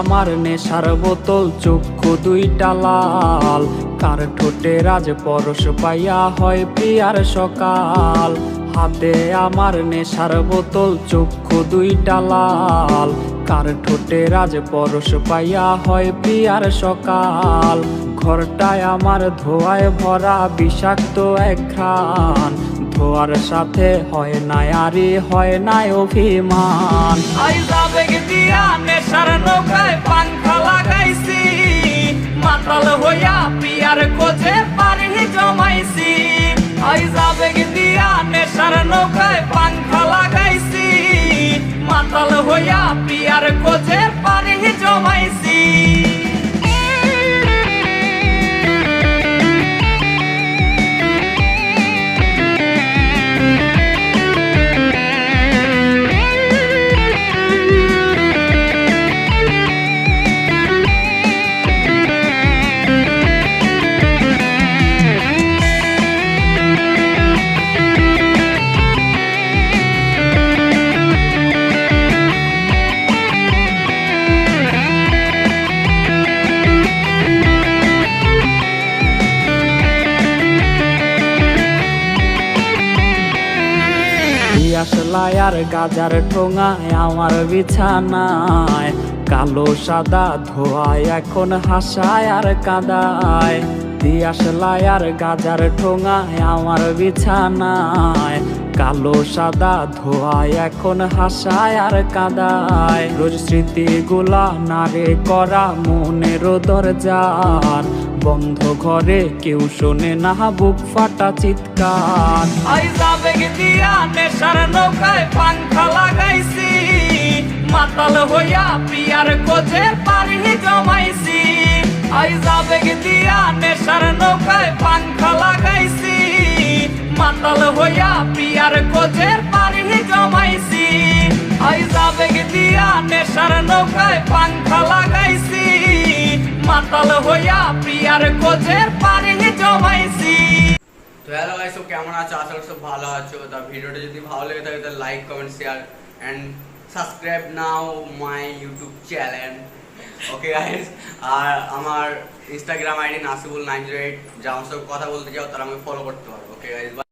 আমার নেশার বোতল, চক্ষু দুইটা লাল, কার ঠোঁটে রাজ পরশ পাইয়া হয় প্রিয়ার সকাল। হাতে আমার নেশার বোতল, চক্ষু দুইটা লাল, কার ঠোঁটে রাজ পরশ পাইয়া হয় প্রিয়ার সকাল। ঘরটায় আমার ধোঁয়ায় ভরা বিষাক্ত এক ঘ্রাণ, ধোয়ার সাথে হয় না আরে হয় না অভিমান। আবেগ দিয়া নেশার নৌকায় পাংখা লাগাইছি, মাতাল হইয়া প্রিয়ার খোঁজে পানি জমাইছি। আবেগ দিয়া নেশার নৌকায় পাংখা লাগাইছি, মাতাল হইয়া প্রিয়ার খোঁজে পানি জমাইছি। আসলাই আর গাজার ঠোঙায় আমার বিছানায়, কালো সাদা ধোয়ায় এখন হাসায় আর কাঁদায়। দিয়াশলাই আর গাজার ঠোঙায় আমার বিছানায়, কালো সাদা ধোয়ায় এখন হাসায় আর কাঁদায়। রোজ স্মৃতিগুলা নারে করা মনের দরজার, বন্ধ ঘরে কেউ শোনে না বুক ফাটা চিৎকার। আবেগ দিয়া নেশার নৌকায় পাংখা লাগাইছি, মাতাল হইয়া প্রিয়ার খোঁজে পানি জমাইছি। আবেগ দিয়া নেশার নৌকায় পাংখা লাগাইছি, মাতাল হইয়া প্রিয়ার খোঁজে পানি জমাইছি। আবেগ দিয়া নেশার নৌকায় পাংখা লাগাইছি, মাতাল হইয়া প্রিয়ার খোঁজে পানি জমাইছি। তো হ্যালো গাইস, তো কেমন আছো? আশা করি সব ভালো আছো। তো ভিডিওটা যদি ভালো লেগে থাকে তাহলে like comment share and subscribe now my YouTube channel. Okay guys, আর আমার ইনস্টাগ্রাম আইডি nasibul908, যার সাথে কথা বলতে চাও তারা আমাকে ফলো করতে পারো। Okay guys.